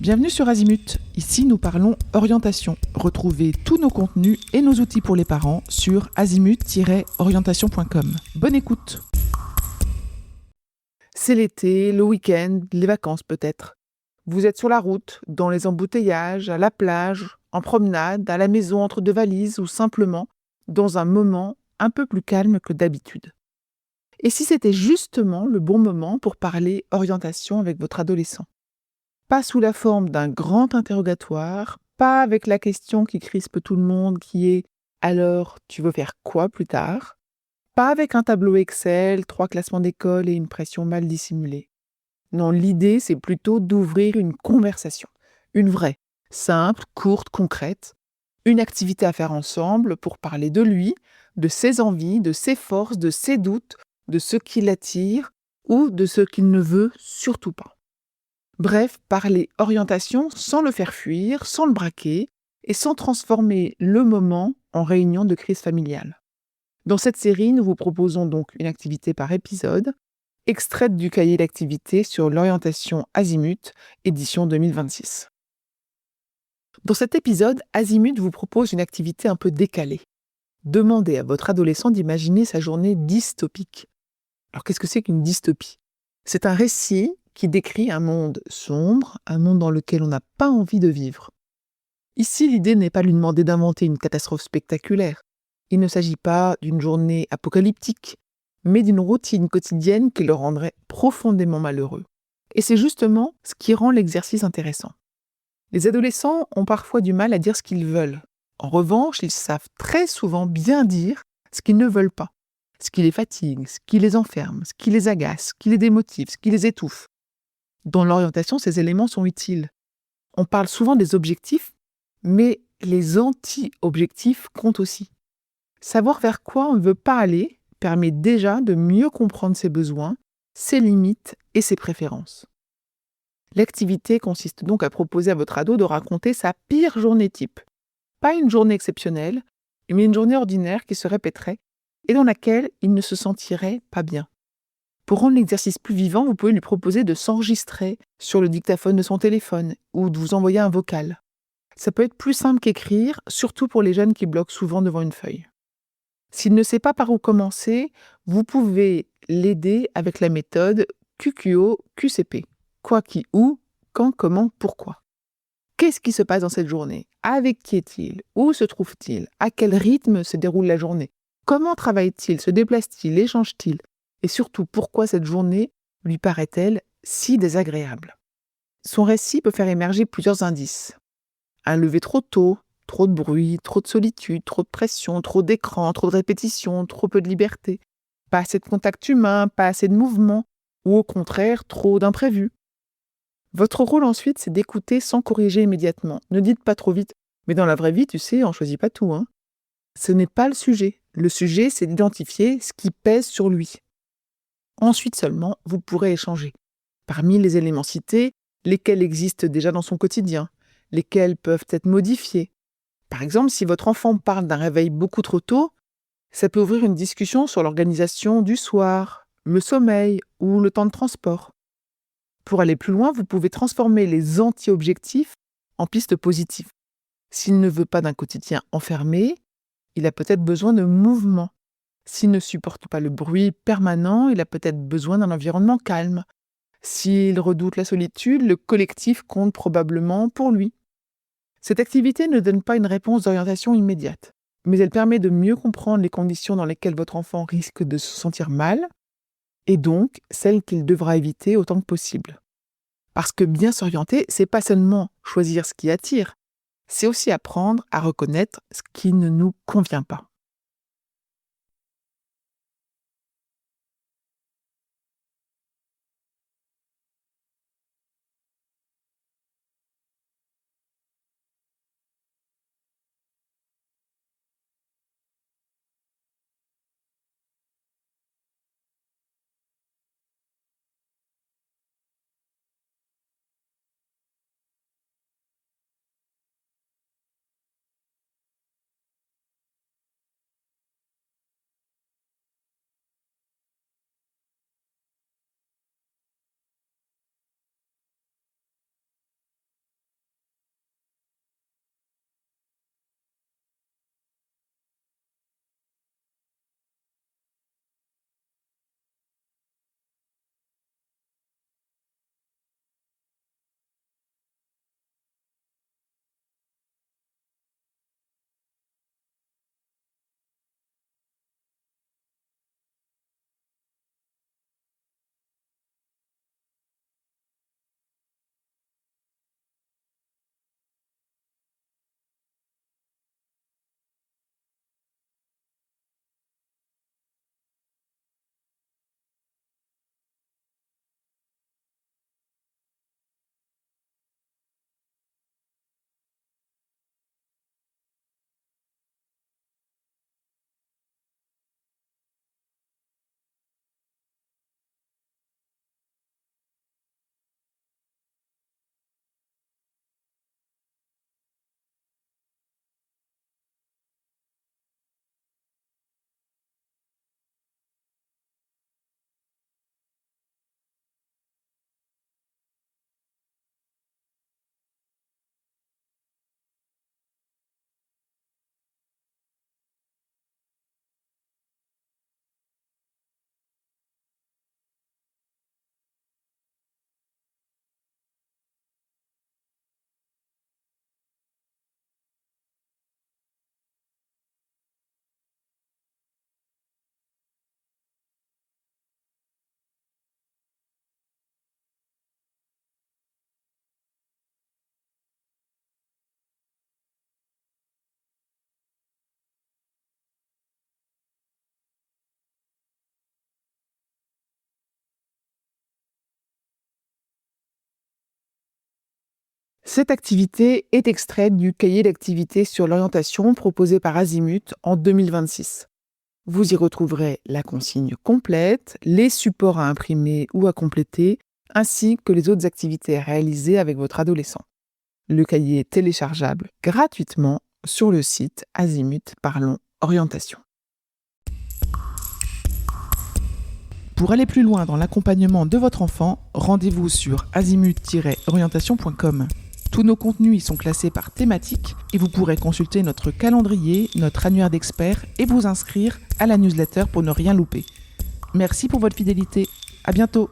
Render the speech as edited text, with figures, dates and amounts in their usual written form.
Bienvenue sur Azimut. Ici, nous parlons orientation. Retrouvez tous nos contenus et nos outils pour les parents sur azimut-orientation.com. Bonne écoute. C'est l'été, le week-end, les vacances peut-être. Vous êtes sur la route, dans les embouteillages, à la plage, en promenade, à la maison entre deux valises ou simplement dans un moment un peu plus calme que d'habitude. Et si c'était justement le bon moment pour parler orientation avec votre adolescent? Pas sous la forme d'un grand interrogatoire, pas avec la question qui crispe tout le monde qui est: «Alors, tu veux faire quoi plus tard?» Pas avec un tableau Excel, 3 classements d'école et une pression mal dissimulée. Non, l'idée, c'est plutôt d'ouvrir une conversation. Une vraie, simple, courte, concrète. Une activité à faire ensemble pour parler de lui, de ses envies, de ses forces, de ses doutes, de ce qui l'attire ou de ce qu'il ne veut surtout pas. Bref, parler orientation sans le faire fuir, sans le braquer et sans transformer le moment en réunion de crise familiale. Dans cette série, nous vous proposons donc une activité par épisode, extraite du cahier d'activité sur l'orientation Azimut, édition 2026. Dans cet épisode, Azimut vous propose une activité un peu décalée. Demandez à votre adolescent d'imaginer sa journée dystopique. Alors qu'est-ce que c'est qu'une dystopie? C'est un récit qui décrit un monde sombre, un monde dans lequel on n'a pas envie de vivre. Ici, l'idée n'est pas de lui demander d'inventer une catastrophe spectaculaire. Il ne s'agit pas d'une journée apocalyptique, mais d'une routine quotidienne qui le rendrait profondément malheureux. Et c'est justement ce qui rend l'exercice intéressant. Les adolescents ont parfois du mal à dire ce qu'ils veulent. En revanche, ils savent très souvent bien dire ce qu'ils ne veulent pas, ce qui les fatigue, ce qui les enferme, ce qui les agace, ce qui les démotive, ce qui les étouffe. Dans l'orientation, ces éléments sont utiles. On parle souvent des objectifs, mais les anti-objectifs comptent aussi. Savoir vers quoi on ne veut pas aller permet déjà de mieux comprendre ses besoins, ses limites et ses préférences. L'activité consiste donc à proposer à votre ado de raconter sa pire journée type. Pas une journée exceptionnelle, mais une journée ordinaire qui se répéterait et dans laquelle il ne se sentirait pas bien. Pour rendre l'exercice plus vivant, vous pouvez lui proposer de s'enregistrer sur le dictaphone de son téléphone ou de vous envoyer un vocal. Ça peut être plus simple qu'écrire, surtout pour les jeunes qui bloquent souvent devant une feuille. S'il ne sait pas par où commencer, vous pouvez l'aider avec la méthode QQO-QCP. Quoi, qui, où, quand, comment, pourquoi. Qu'est-ce qui se passe dans cette journée? Avec qui est-il? Où se trouve-t-il? À quel rythme se déroule la journée? Comment travaille-t-il? Se déplace-t-il? Échange-t-il? Et surtout, pourquoi cette journée lui paraît-elle si désagréable? Son récit peut faire émerger plusieurs indices. Un lever trop tôt, trop de bruit, trop de solitude, trop de pression, trop d'écran, trop de répétition, trop peu de liberté, pas assez de contact humain, pas assez de mouvement, ou au contraire, trop d'imprévus. Votre rôle ensuite, c'est d'écouter sans corriger immédiatement. Ne dites pas trop vite: «Mais dans la vraie vie, tu sais, on choisit pas tout, hein». Ce n'est pas le sujet. Le sujet, c'est d'identifier ce qui pèse sur lui. Ensuite seulement, vous pourrez échanger. Parmi les éléments cités, lesquels existent déjà dans son quotidien, lesquels peuvent être modifiés. Par exemple, si votre enfant parle d'un réveil beaucoup trop tôt, ça peut ouvrir une discussion sur l'organisation du soir, le sommeil ou le temps de transport. Pour aller plus loin, vous pouvez transformer les anti-objectifs en pistes positives. S'il ne veut pas d'un quotidien enfermé, il a peut-être besoin de mouvement. S'il ne supporte pas le bruit permanent, il a peut-être besoin d'un environnement calme. S'il redoute la solitude, le collectif compte probablement pour lui. Cette activité ne donne pas une réponse d'orientation immédiate, mais elle permet de mieux comprendre les conditions dans lesquelles votre enfant risque de se sentir mal, et donc celles qu'il devra éviter autant que possible. Parce que bien s'orienter, c'est pas seulement choisir ce qui attire, c'est aussi apprendre à reconnaître ce qui ne nous convient pas. Cette activité est extraite du cahier d'activités sur l'orientation proposé par Azimut en 2026. Vous y retrouverez la consigne complète, les supports à imprimer ou à compléter, ainsi que les autres activités à réaliser avec votre adolescent. Le cahier est téléchargeable gratuitement sur le site Azimut Parlons Orientation. Pour aller plus loin dans l'accompagnement de votre enfant, rendez-vous sur azimut-orientation.com. Tous nos contenus y sont classés par thématique et vous pourrez consulter notre calendrier, notre annuaire d'experts et vous inscrire à la newsletter pour ne rien louper. Merci pour votre fidélité. À bientôt.